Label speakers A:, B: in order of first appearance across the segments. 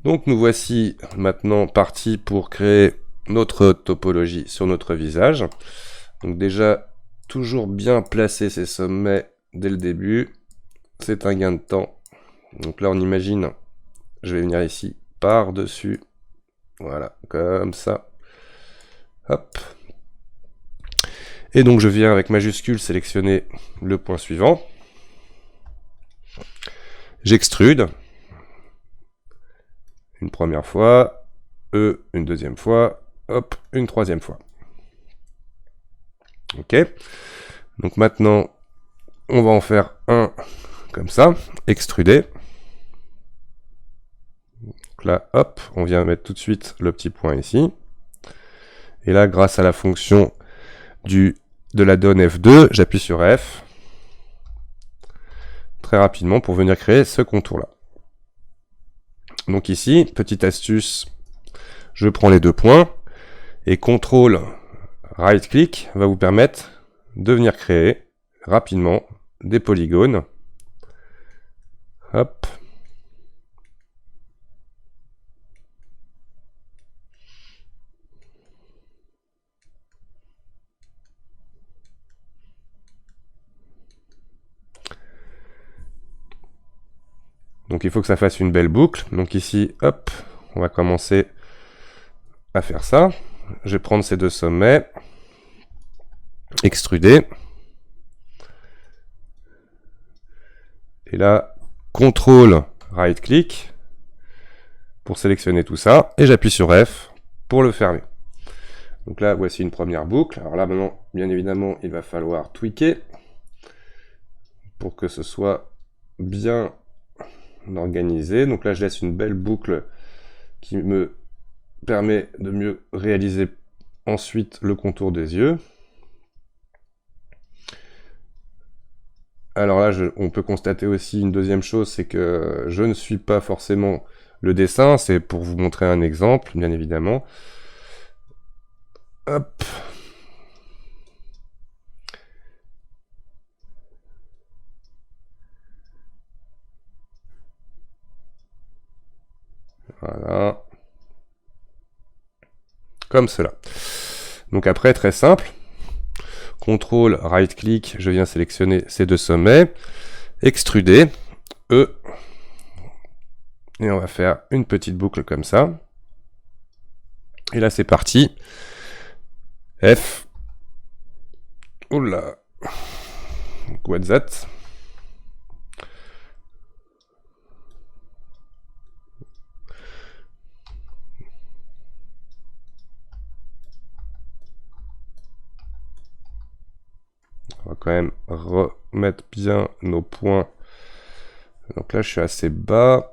A: Donc nous voici maintenant partis pour créer notre topologie sur notre visage. Donc déjà, toujours bien placer ces sommets dès le début, c'est un gain de temps. Donc là on imagine, je vais venir ici par-dessus, voilà, comme ça. Hop. Et donc je viens avec majuscule sélectionner le point suivant. J'extrude. Une première fois, une deuxième fois, hop, une troisième fois. Ok. Donc maintenant, on va en faire un comme ça, extruder. Donc là, hop, on vient mettre tout de suite le petit point ici. Et là, grâce à la fonction de la donne F2, j'appuie sur F très rapidement pour venir créer ce contour-là. Donc ici, petite astuce, je prends les deux points et CTRL right-click va vous permettre de venir créer rapidement des polygones. Hop. Donc il faut que ça fasse une belle boucle. Donc ici, hop, on va commencer à faire ça. Je vais prendre ces deux sommets, extruder. Et là, CTRL right-click pour sélectionner tout ça. Et j'appuie sur F pour le fermer. Donc là, voici une première boucle. Alors là, maintenant, bien évidemment, il va falloir tweaker pour que ce soit bien organisé. Donc là, je laisse une belle boucle qui me permet de mieux réaliser ensuite le contour des yeux. Alors là, on peut constater aussi une deuxième chose, c'est que je ne suis pas forcément le dessin, c'est pour vous montrer un exemple, bien évidemment. Hop. Voilà. Comme cela. Donc après, très simple. CTRL, right-click, je viens sélectionner ces deux sommets. Extruder. E. Et on va faire une petite boucle comme ça. Et là, c'est parti. F. Oula. What's that? On va quand même remettre bien nos points. Donc là, je suis assez bas.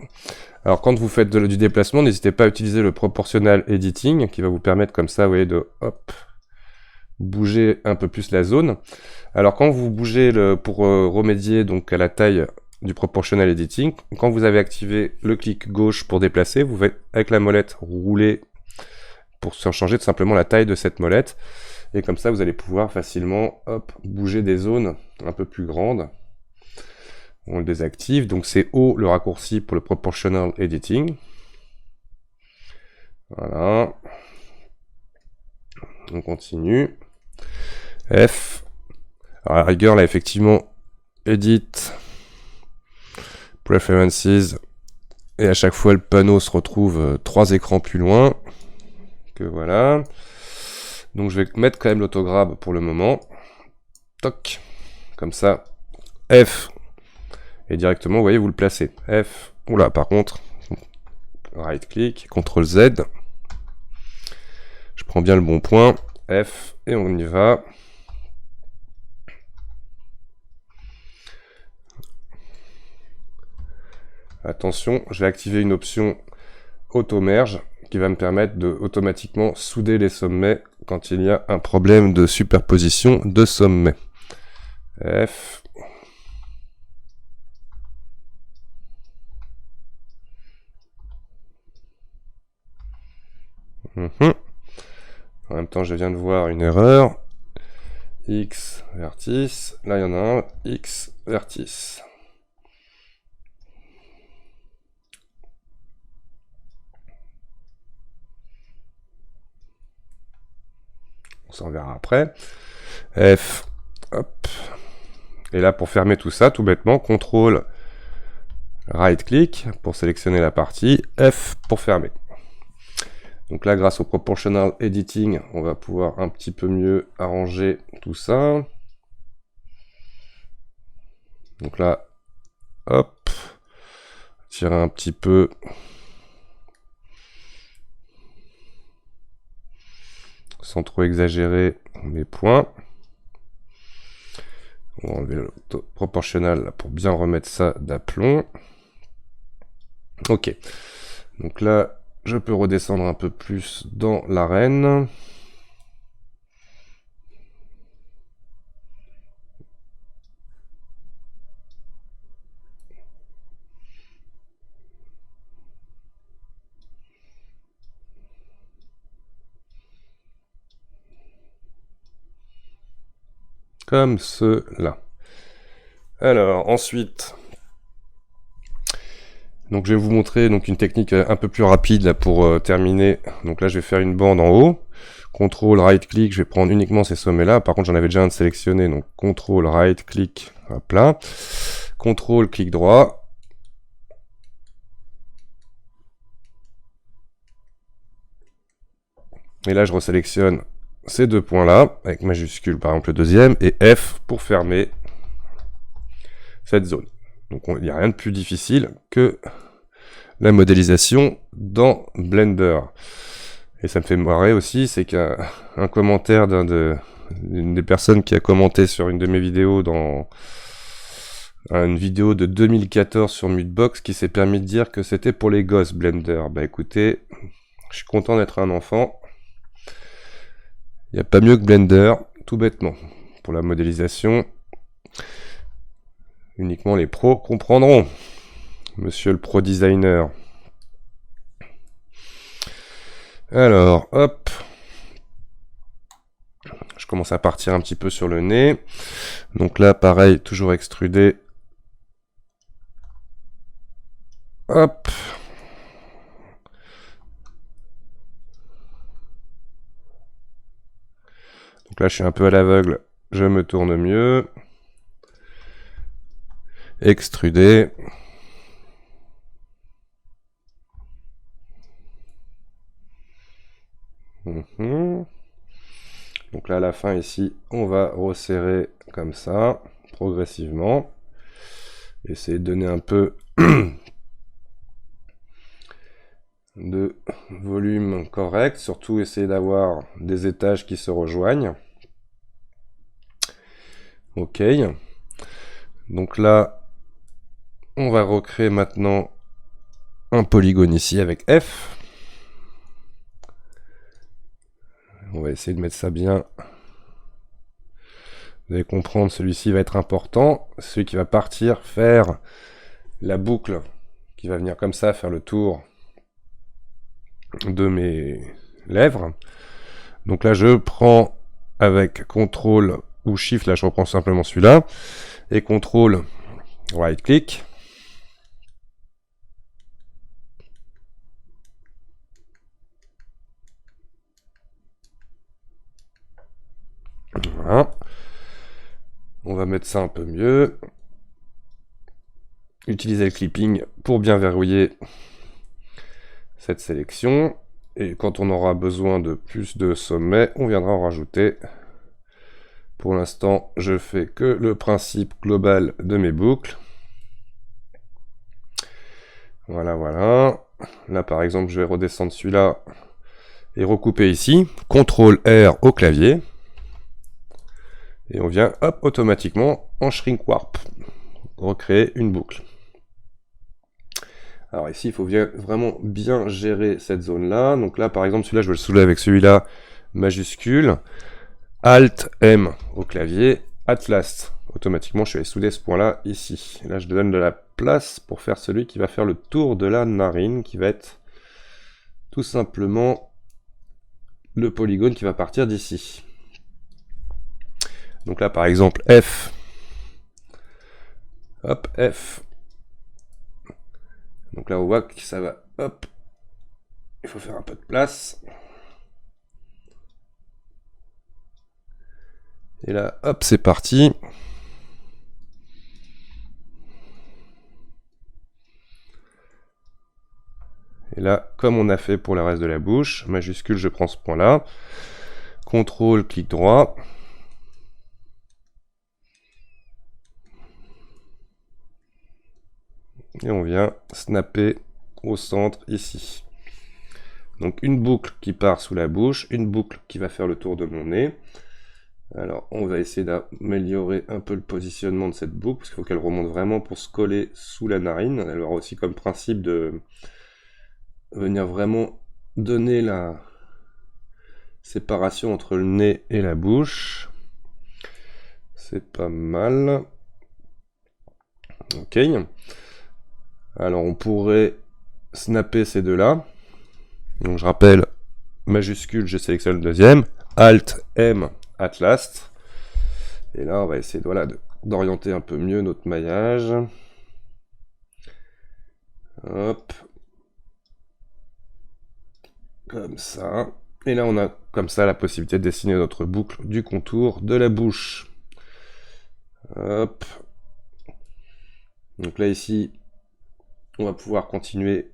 A: Alors, quand vous faites du déplacement, n'hésitez pas à utiliser le proportional editing qui va vous permettre comme ça, vous voyez, de hop, bouger un peu plus la zone. Alors, quand vous bougez pour remédier donc à la taille du proportional editing, quand vous avez activé le clic gauche pour déplacer, vous faites avec la molette rouler pour changer tout simplement la taille de cette molette. Et comme ça, vous allez pouvoir facilement hop, bouger des zones un peu plus grandes. On le désactive. Donc c'est O le raccourci pour le proportional editing. Voilà. On continue. F. Alors à la rigueur, là, effectivement, Edit, Preferences. Et à chaque fois, le panneau se retrouve 3 écrans plus loin. Que voilà. Donc je vais mettre quand même l'autographe pour le moment. Toc. Comme ça. F. Et directement, vous voyez, vous le placez. F. Oula, par contre, right-click, CTRL-Z. Je prends bien le bon point. F. Et on y va. Attention, je vais activer une option Auto-merge qui va me permettre de automatiquement souder les sommets quand il y a un problème de superposition de sommets. F. En même temps, je viens de voir une erreur. X vertice. Là, il y en a un. X vertice. ça on verra après. F, hop. Et là, pour fermer tout ça, tout bêtement, CTRL, right-click pour sélectionner la partie, F pour fermer. Donc là, grâce au Proportional Editing, on va pouvoir un petit peu mieux arranger tout ça. Donc là, hop, tirer un petit peu. Sans trop exagérer mes points. On va enlever le proportionnel pour bien remettre ça d'aplomb. Ok. Donc là, je peux redescendre un peu plus dans l'arène. Comme cela. Alors, ensuite, donc je vais vous montrer donc une technique un peu plus rapide là, pour terminer. Donc là, je vais faire une bande en haut. CTRL, right-click, je vais prendre uniquement ces sommets-là. Par contre, j'en avais déjà un de sélectionné. Donc, CTRL, right-click, hop là. CTRL, clic droit. Et là, je resélectionne ces deux points-là, avec majuscule par exemple le deuxième, et F pour fermer cette zone. Donc il n'y a rien de plus difficile que la modélisation dans Blender. Et ça me fait marrer aussi, c'est qu'un commentaire d'une des personnes qui a commenté sur une de mes vidéos dans une vidéo de 2014 sur Mudbox qui s'est permis de dire que c'était pour les gosses Blender. Bah écoutez, je suis content d'être un enfant. Il n'y a pas mieux que Blender, tout bêtement. Pour la modélisation, uniquement les pros comprendront. Monsieur le pro designer. Alors, hop. Je commence à partir un petit peu sur le nez. Donc là, pareil, toujours extrudé. Hop. Donc là, je suis un peu à l'aveugle. Je me tourne mieux. Extruder. Donc là, à la fin, ici, on va resserrer comme ça, progressivement. Essayer de donner un peu de volume correct. Surtout, essayer d'avoir des étages qui se rejoignent. Ok. Donc là, on va recréer maintenant un polygone ici avec F. On va essayer de mettre ça bien. Vous allez comprendre, celui-ci va être important. Celui qui va partir faire la boucle qui va venir comme ça, faire le tour de mes lèvres. Donc là, je prends avec CTRL ou SHIFT, là je reprends simplement celui-là, et CTRL, right-click. Voilà. On va mettre ça un peu mieux. Utiliser le clipping pour bien verrouiller cette sélection. Et quand on aura besoin de plus de sommets, on viendra en rajouter. Pour l'instant, je fais que le principe global de mes boucles. Voilà, voilà. Là, par exemple, je vais redescendre celui-là et recouper ici. CTRL R au clavier. Et on vient, hop, automatiquement, en shrink warp, recréer une boucle. Alors ici, il faut vraiment bien gérer cette zone-là. Donc là, par exemple, celui-là, je vais le soulever avec celui-là, majuscule. Alt M au clavier, at last. Automatiquement, je vais souder ce point-là ici. Et là, je donne de la place pour faire celui qui va faire le tour de la narine, qui va être tout simplement le polygone qui va partir d'ici. Donc là, par exemple, F. Hop, F. Donc là, on voit que ça va, hop. Il faut faire un peu de place. Et là, hop, c'est parti. Et là, comme on a fait pour le reste de la bouche, majuscule, je prends ce point-là. CTRL, clic droit. Et on vient snapper au centre ici. Donc une boucle qui part sous la bouche, une boucle qui va faire le tour de mon nez. Alors on va essayer d'améliorer un peu le positionnement de cette boucle, parce qu'il faut qu'elle remonte vraiment pour se coller sous la narine. Elle aura aussi comme principe de venir vraiment donner la séparation entre le nez et la bouche. C'est pas mal. Ok. Alors on pourrait snapper ces deux-là. Donc je rappelle, majuscule, je sélectionne le deuxième. Alt, M, at last. Et là, on va essayer d'orienter un peu mieux notre maillage. Hop. Comme ça. Et là, on a comme ça la possibilité de dessiner notre boucle du contour de la bouche. Hop. Donc là, ici, on va pouvoir continuer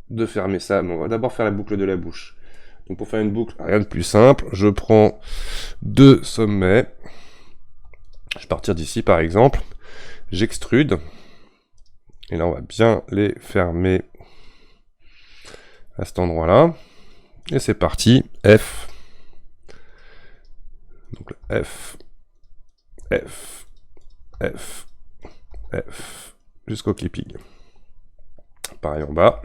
A: de fermer ça. Mais on va d'abord faire la boucle de la bouche. Donc pour faire une boucle, rien de plus simple. Je prends deux sommets. Je vais partir d'ici, par exemple. J'extrude. Et là, on va bien les fermer à cet endroit-là. Et c'est parti. F. Donc F. F. F. F. Jusqu'au clipping. Pareil en bas.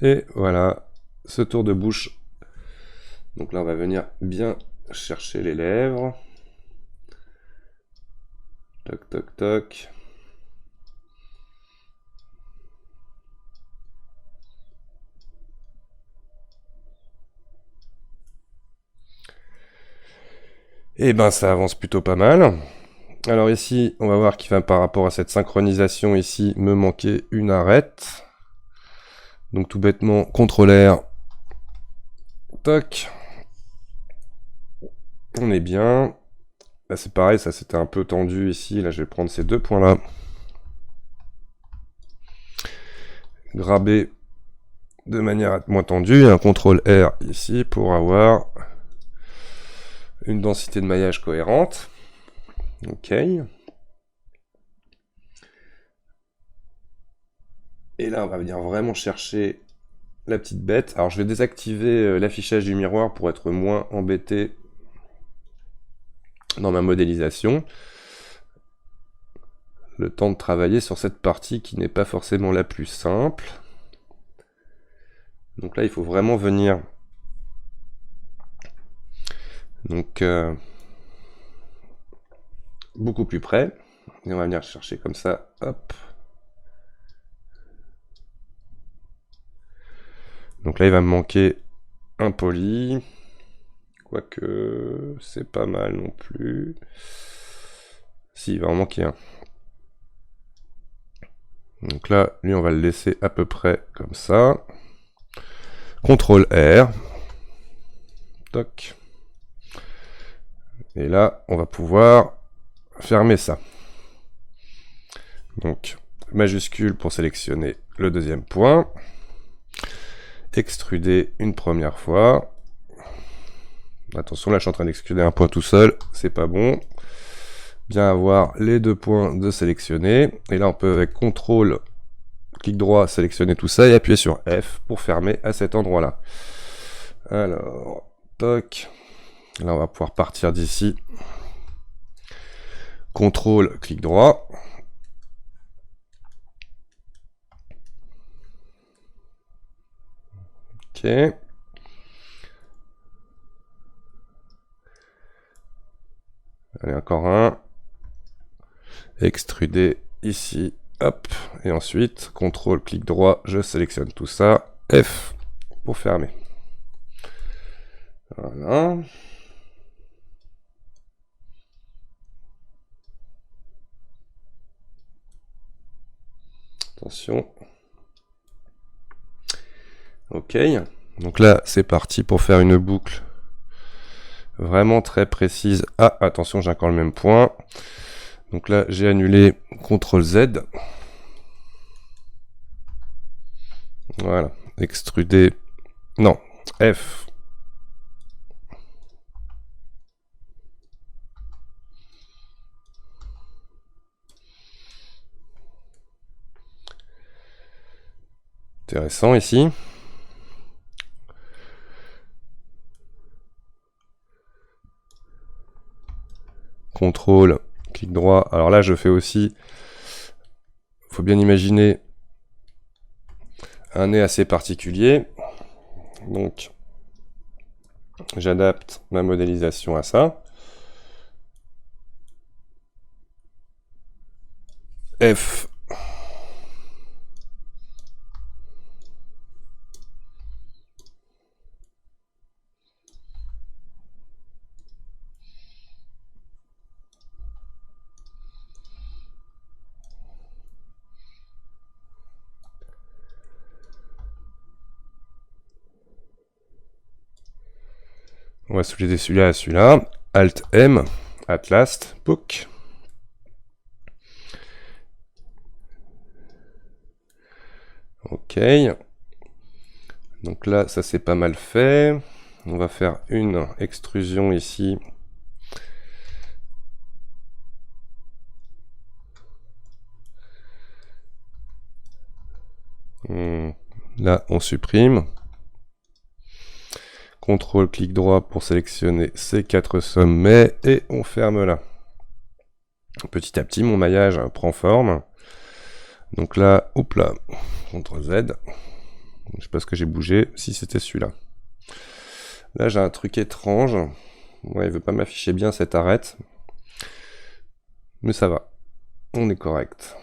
A: Et voilà, ce tour de bouche. Donc là, on va venir bien chercher les lèvres. Toc, toc, toc. Et ben, ça avance plutôt pas mal. Alors ici, on va voir qu'il va, par rapport à cette synchronisation ici, me manquer une arête. Donc tout bêtement, CTRL R. Toc. On est bien. Là, c'est pareil, ça c'était un peu tendu ici. Là, je vais prendre ces deux points-là. Graber de manière à être moins tendue. Et un CTRL R ici pour avoir une densité de maillage cohérente. Ok. Et là, on va venir vraiment chercher la petite bête. Alors, je vais désactiver l'affichage du miroir pour être moins embêté dans ma modélisation. Le temps de travailler sur cette partie qui n'est pas forcément la plus simple. Donc là, il faut vraiment venir beaucoup plus près. Et on va venir chercher comme ça. Hop. Donc là, il va me manquer un poli. Quoique, c'est pas mal non plus. Si, il va en manquer un. Donc là, lui, on va le laisser à peu près comme ça. CTRL R. Toc. Et là, on va pouvoir fermer ça. Donc, majuscule pour sélectionner le deuxième point. Extruder une première fois. Attention, là, je suis en train d'extruder un point tout seul. C'est pas bon. Bien avoir les deux points de sélectionner. Et là, on peut, avec CTRL, clic droit, sélectionner tout ça et appuyer sur F pour fermer à cet endroit-là. Alors, toc. Là, on va pouvoir partir d'ici. CTRL, clic droit. Ok. Allez, encore un. Extruder ici. Hop. Et ensuite, CTRL, clic droit, je sélectionne tout ça. F pour fermer. Voilà. Attention. Ok. Donc là, c'est parti pour faire une boucle vraiment très précise. Ah, attention, j'ai encore le même point. Donc là, j'ai annulé CTRL Z. Voilà, extruder. Non, F. Intéressant ici. CTRL, clic droit. Alors là, je fais aussi, faut bien imaginer un nez assez particulier. Donc, j'adapte ma modélisation à ça. F. On va soulever celui-là à celui-là. Alt M, at last, book. Ok. Donc là, ça c'est pas mal fait. On va faire une extrusion ici. Là, on supprime. CTRL, clic droit pour sélectionner ces 4 sommets et on ferme là. Petit à petit, mon maillage prend forme. Donc là, hop là, CTRL Z. Je sais pas ce que j'ai bougé, si c'était celui-là. Là, j'ai un truc étrange. Ouais, il veut pas m'afficher bien cette arête. Mais ça va. On est correct.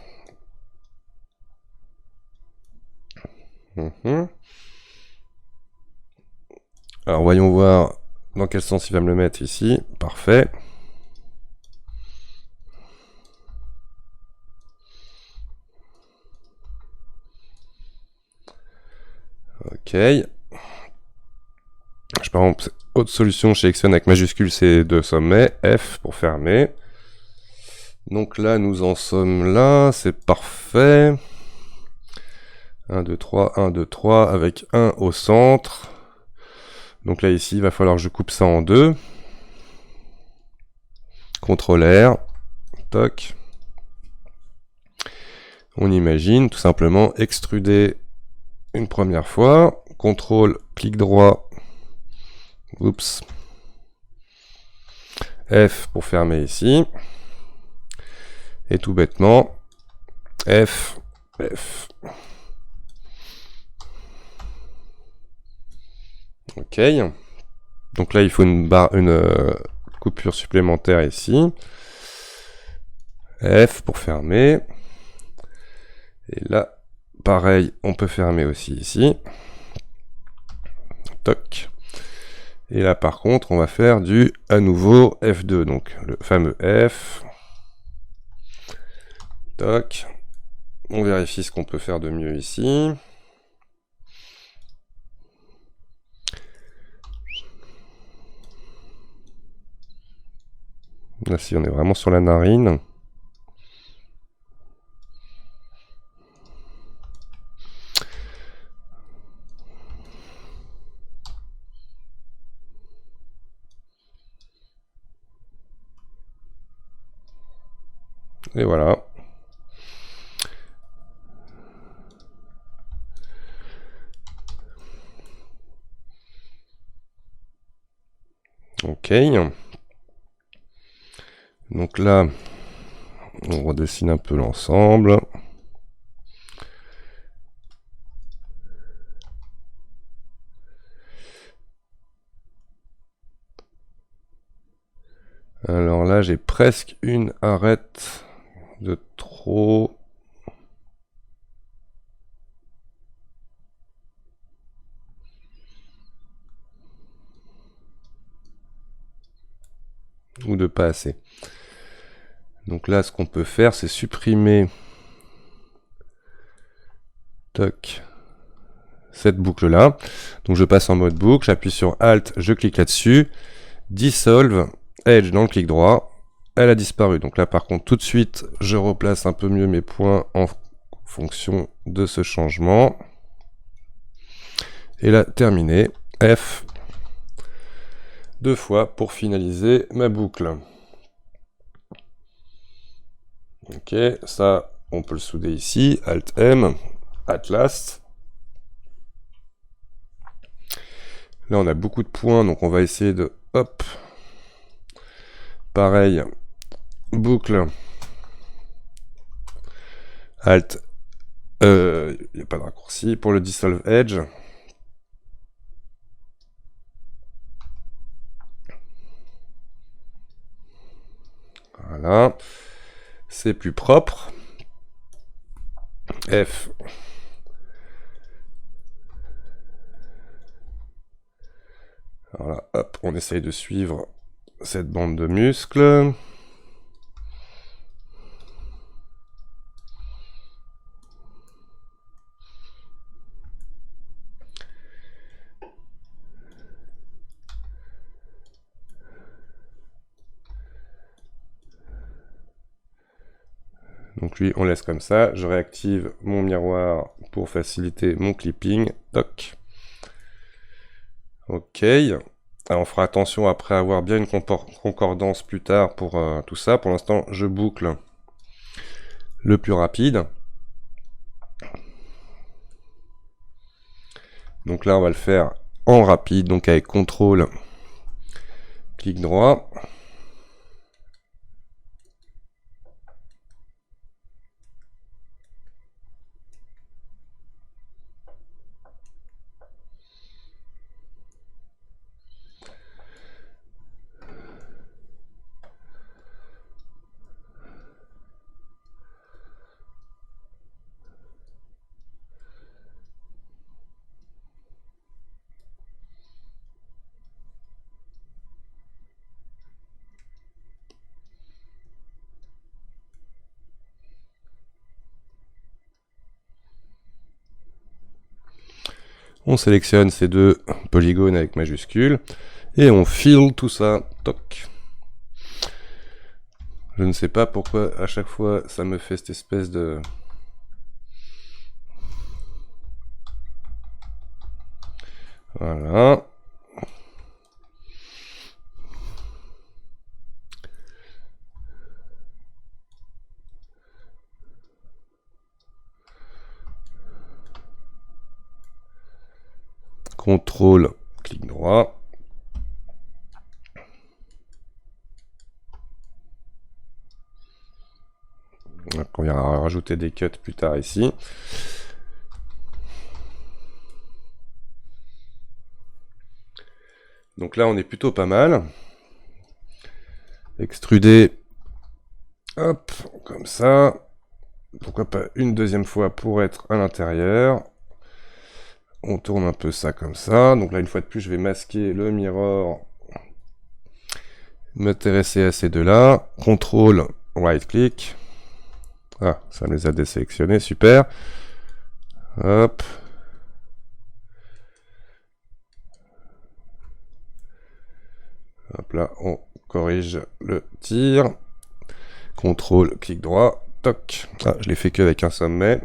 A: Alors, voyons voir dans quel sens il va me le mettre ici. Parfait. Ok. Par exemple, autre solution, je sélectionne avec majuscule ces deux sommets. F pour fermer. Donc là, nous en sommes là. C'est parfait. 1, 2, 3, 1, 2, 3, avec 1 au centre. Donc là, ici, il va falloir que je coupe ça en deux. CTRL R. Toc. On imagine tout simplement extruder une première fois. CTRL, clic droit. Oups. F pour fermer ici. Et tout bêtement, F, F. Ok. Donc là, il faut une coupure supplémentaire ici. F pour fermer. Et là, pareil, on peut fermer aussi ici. Toc. Et là, par contre, on va faire du, à nouveau, F2. Donc, le fameux F. Toc. On vérifie ce qu'on peut faire de mieux ici. Là, si on est vraiment sur la narine. Et voilà. Ok. Donc là, on redessine un peu l'ensemble. Alors là, j'ai presque une arête de trop. Ou de pas assez. Donc là, ce qu'on peut faire, c'est supprimer toc, cette boucle-là. Donc je passe en mode boucle, j'appuie sur Alt, je clique là-dessus, Dissolve, Edge dans le clic droit, elle a disparu. Donc là par contre tout de suite, je replace un peu mieux mes points en fonction de ce changement. Et là, terminé, F, 2 fois pour finaliser ma boucle. Ok, ça, on peut le souder ici, Alt M, at last. Là, on a beaucoup de points, donc on va essayer de, hop, pareil, boucle, Alt, il n'y a pas de raccourci, pour le Dissolve Edge. Voilà, c'est plus propre. F. Voilà, hop, on essaye de suivre cette bande de muscles. Donc lui, on laisse comme ça. Je réactive mon miroir pour faciliter mon clipping. Toc. Ok. Alors on fera attention après avoir bien une concordance plus tard pour tout ça. Pour l'instant, je boucle le plus rapide. Donc là, on va le faire en rapide, donc avec CTRL, clic droit. On sélectionne ces deux polygones avec majuscules et on file tout ça. Toc. Je ne sais pas pourquoi à chaque fois ça me fait cette espèce de... Voilà. CTRL, clic droit. On viendra rajouter des cuts plus tard ici. Donc là, on est plutôt pas mal. Extruder, hop, comme ça. Pourquoi pas une deuxième fois pour être à l'intérieur. On tourne un peu ça comme ça. Donc là, une fois de plus, je vais masquer le mirror. M'intéresser à ces deux-là. CTRL, right-click. Ah, ça les a désélectionnés, super. Hop. Hop là, on corrige le tir. CTRL, clic droit. Toc. Ah, je l'ai fait qu'avec un sommet.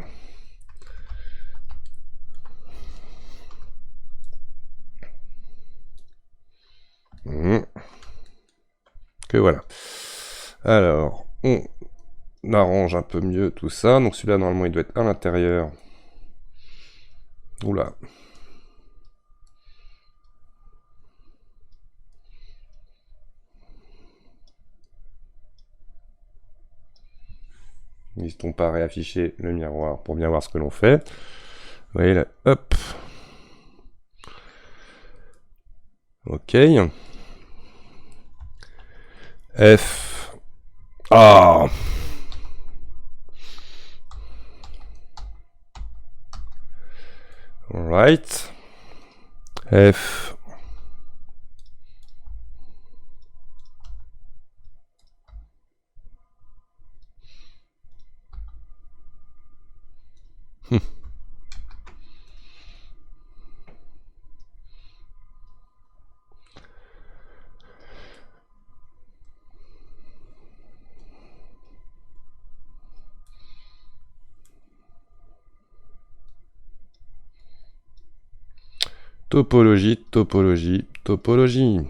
A: Que voilà. Alors, on arrange un peu mieux tout ça. Donc celui-là, normalement, il doit être à l'intérieur. Oula. N'hésitons pas à réafficher le miroir pour bien voir ce que l'on fait. Vous voyez là, hop. Ok. F. Ah. Alright. F. Topologie, topologie, topologie.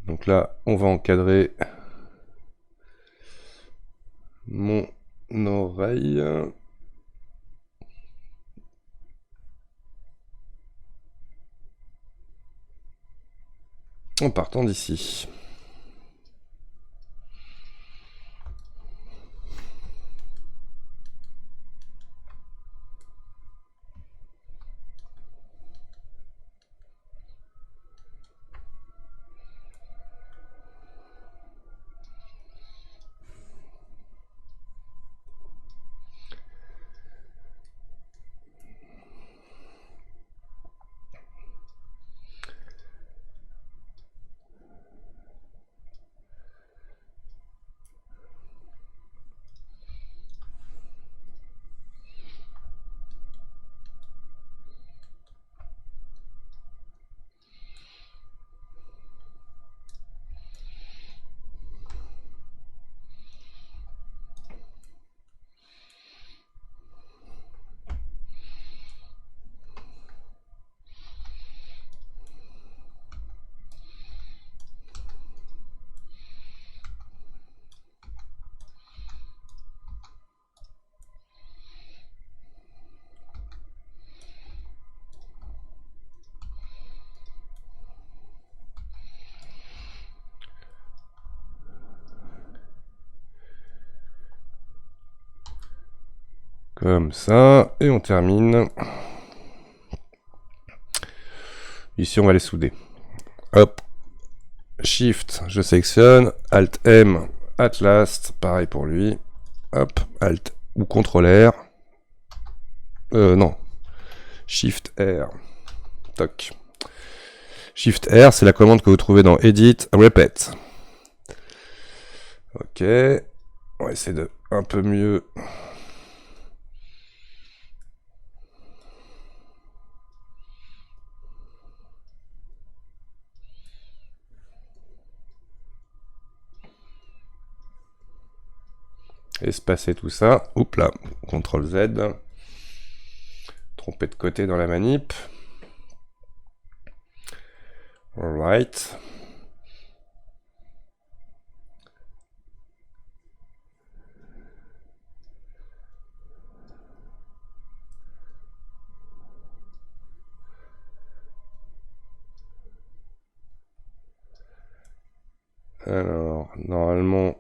A: Donc là, on va encadrer mon oreille. En partant d'ici. Comme ça, et on termine. Ici, on va les souder. Hop. Shift, je sélectionne. Alt M, at last. Pareil pour lui. Hop. Alt ou CTRL R. Non. Shift R. Toc. Shift R, c'est la commande que vous trouvez dans Edit, Repeat. Ok. On va essayer de un peu mieux. Espacer tout ça. Oups là. CTRL Z. Tromper de côté dans la manip. Alright. Alors, normalement,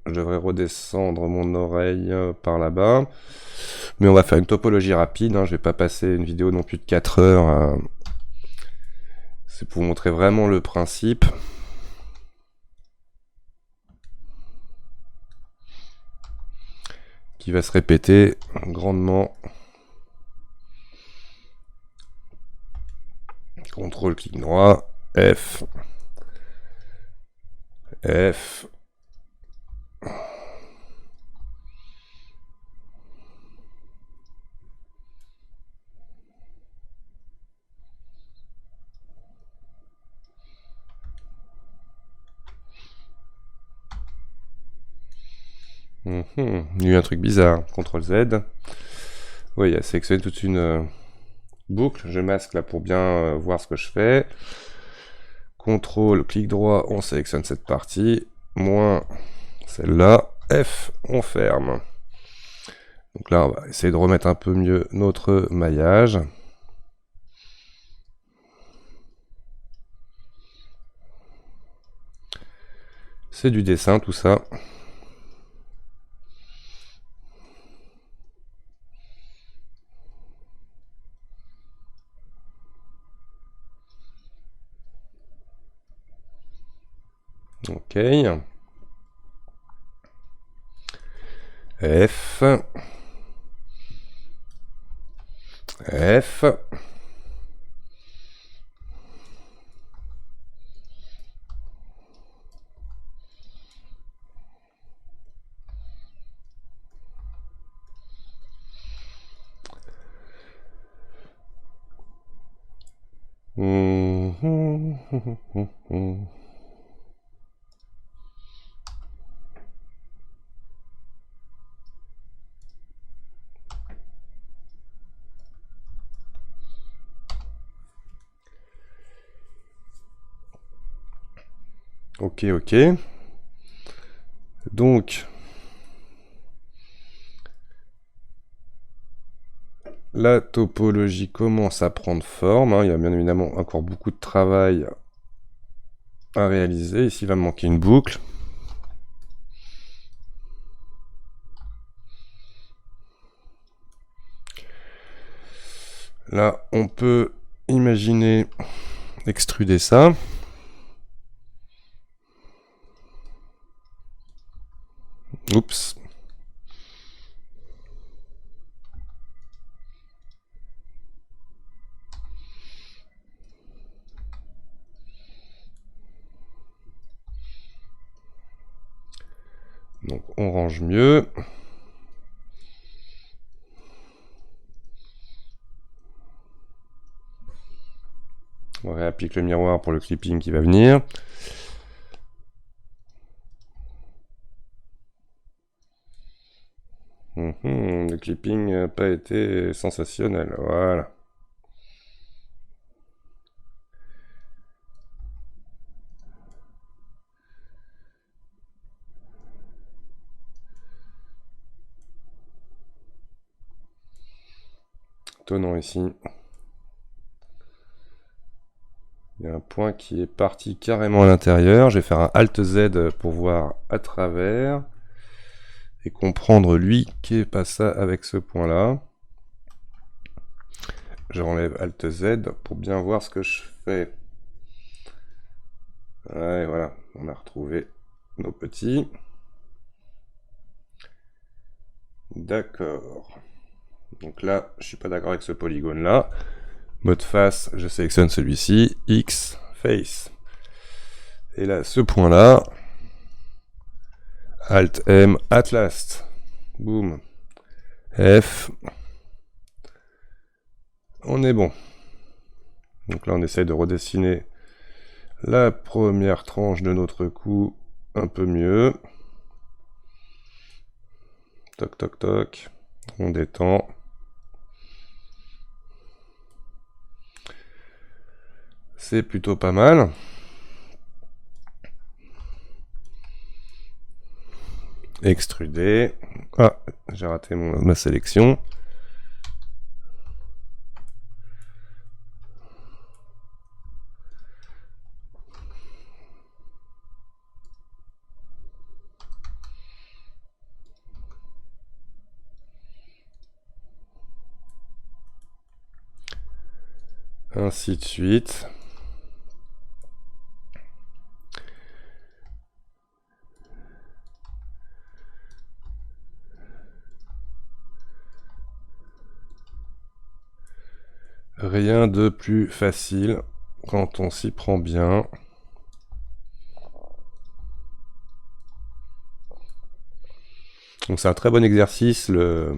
A: je devrais redescendre mon oreille par là-bas. Mais on va faire une topologie rapide. Je vais pas passer une vidéo non plus de 4 heures. C'est pour vous montrer vraiment le principe. Qui va se répéter grandement. CTRL, clic droit, F. F. Il y a eu un truc bizarre. CTRL Z. Oui, il a sélectionné toute une boucle. Je masque là pour bien voir ce que je fais. CTRL, clic droit, on sélectionne cette partie. Moins celle-là. F, on ferme. Donc là, on va essayer de remettre un peu mieux notre maillage. C'est du dessin tout ça. Ok. F. F. Ok, ok. Donc, la topologie commence à prendre forme, hein. Il y a bien évidemment encore beaucoup de travail à réaliser. Ici, il va me manquer une boucle. Là, on peut imaginer extruder ça. Oups. Donc on range mieux. On réapplique le miroir pour le clipping qui va venir. Le clipping n'a pas été sensationnel. Voilà. Étonnant ici. Il y a un point qui est parti carrément à l'intérieur. Je vais faire un Alt Z pour voir à travers et comprendre lui qu'est pas ça avec ce point là. Je relève Alt Z pour bien voir ce que je fais. Ouais, voilà, on a retrouvé nos petits. D'accord. Donc là, je suis pas d'accord avec ce polygone là. Mode face, je sélectionne celui-ci. X, face. Et là, ce point là. Alt M, at last. Boom. F. On est bon. Donc là, on essaye de redessiner la première tranche de notre coup un peu mieux. Toc, toc, toc. On détend. C'est plutôt pas mal. Extruder. Ah, j'ai raté ma sélection. Ainsi de suite. Rien de plus facile quand on s'y prend bien. Donc c'est un très bon exercice, la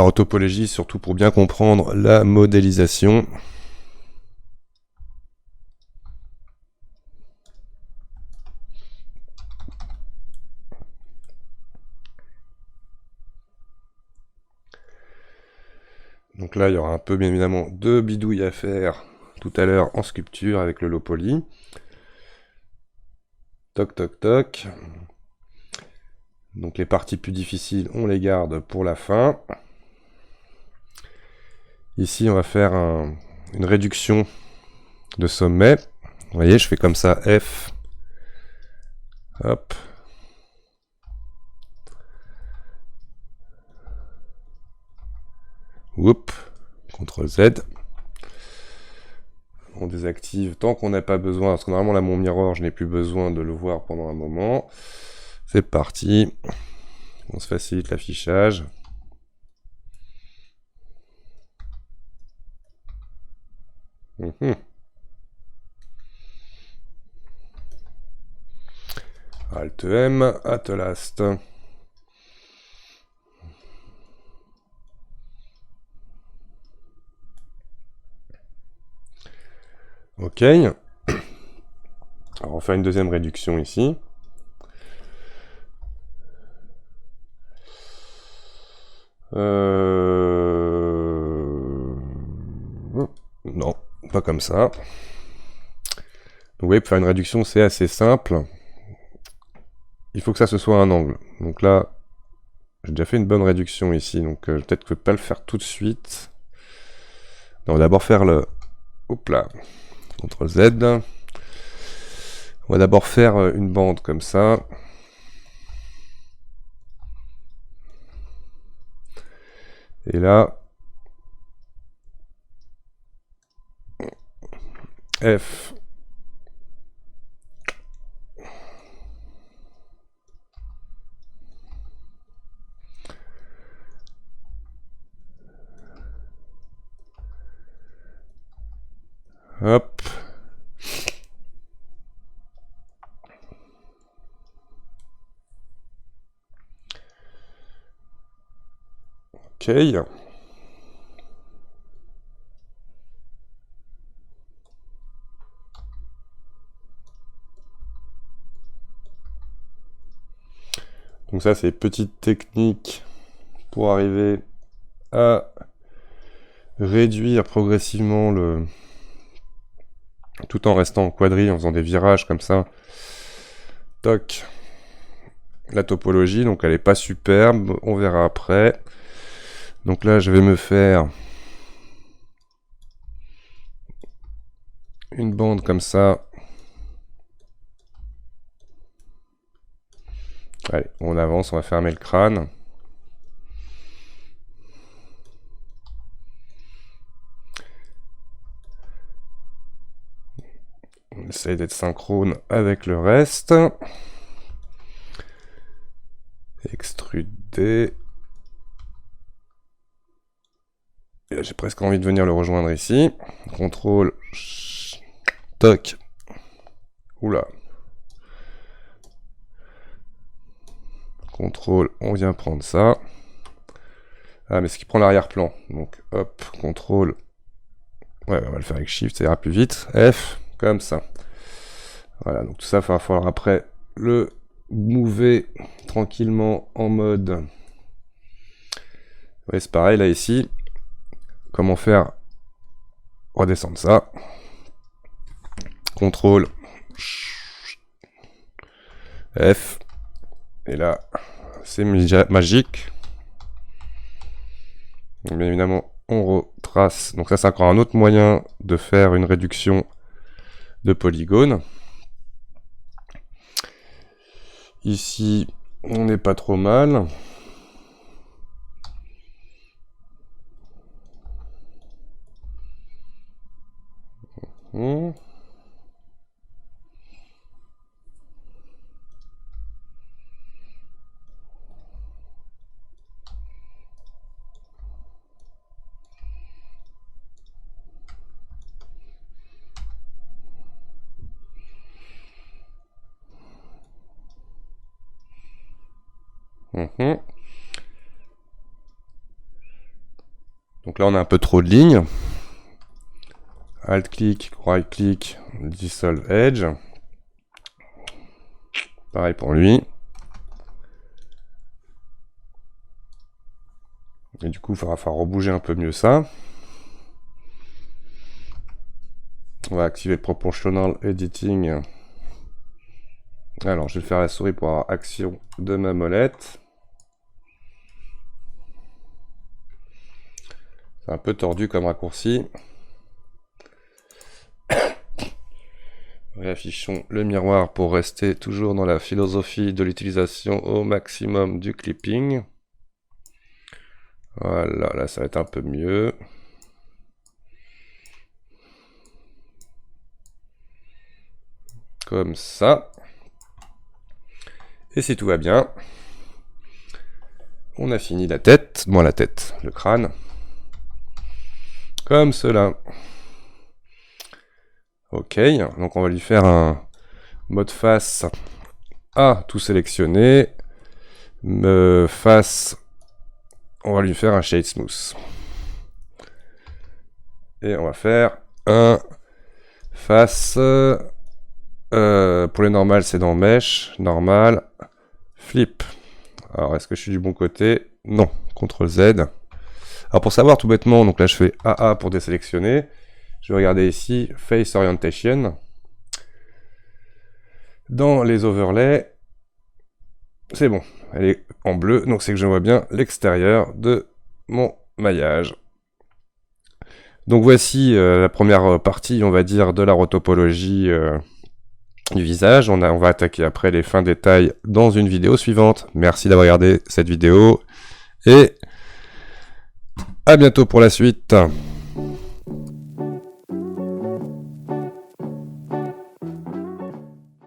A: retopologie, surtout pour bien comprendre la modélisation. Donc là, il y aura un peu, bien évidemment, de bidouilles à faire tout à l'heure en sculpture avec le low poly. Toc, toc, toc. Donc les parties plus difficiles, on les garde pour la fin. Ici, on va faire une réduction de sommet. Vous voyez, je fais comme ça, F. Hop. Whoop. CTRL Z. On désactive tant qu'on n'a pas besoin, parce que normalement là mon mirror je n'ai plus besoin de le voir pendant un moment. C'est parti, on se facilite l'affichage. Alt M, at last. Ok. Alors on fait une deuxième réduction ici. Non, pas comme ça. Donc vous voyez, pour faire une réduction, c'est assez simple. Il faut que ça se soit un angle. Donc là, j'ai déjà fait une bonne réduction ici, donc peut-être que je ne peux pas le faire tout de suite. On va d'abord faire le... Hop là. CTRL Z. On va d'abord faire une bande comme ça. Et là... F. Hop. Ok. Donc ça, c'est petite technique pour arriver à réduire progressivement le... tout en restant en quadrille, en faisant des virages comme ça. Toc. La topologie, donc elle est pas superbe, on verra après. Donc là, je vais me faire une bande comme ça. Allez, on avance, on va fermer le crâne. On essaye d'être synchrone avec le reste. Extruder. Et là, j'ai presque envie de venir le rejoindre ici. Contrôle. Toc. Oula. Contrôle, on vient prendre ça. Ah, mais ce qui prend l'arrière-plan. Donc, hop, contrôle. Ouais, on va le faire avec Shift, ça ira plus vite. F, comme ça. Voilà, donc tout ça, il va falloir après le mover tranquillement en mode. Ouais, c'est pareil, là, ici. Comment faire redescendre ça. Contrôle. F. Et là, c'est magique. Bien évidemment, on retrace. Donc ça, c'est encore un autre moyen de faire une réduction de polygones. Ici, on n'est pas trop mal. Donc là, on a un peu trop de lignes. Alt-click, right-click, dissolve edge. Pareil pour lui. Et du coup, il va falloir rebouger un peu mieux ça. On va activer le Proportional Editing. Alors, je vais faire la souris pour avoir action de ma molette. C'est un peu tordu comme raccourci. Réaffichons le miroir pour rester toujours dans la philosophie de l'utilisation au maximum du clipping. Voilà, là ça va être un peu mieux. Comme ça. Et si tout va bien, on a fini la tête, bon la tête, le crâne. Comme cela. Ok, donc on va lui faire un mode face à tout sélectionner. Face, on va lui faire un shade smooth. Et on va faire un face. Pour les normales, c'est dans Mesh, normal, flip. Alors, est-ce que je suis du bon côté? Non, CTRL Z. Alors, pour savoir tout bêtement, donc là, je fais AA pour désélectionner. Je vais regarder ici, Face Orientation. dans les overlays. C'est bon, elle est en bleu, donc c'est que je vois bien l'extérieur de mon maillage. Donc voici la première partie, on va dire, de la rotopologie du visage. On va attaquer après les fins détails dans une vidéo suivante. Merci d'avoir regardé cette vidéo et à bientôt pour la suite.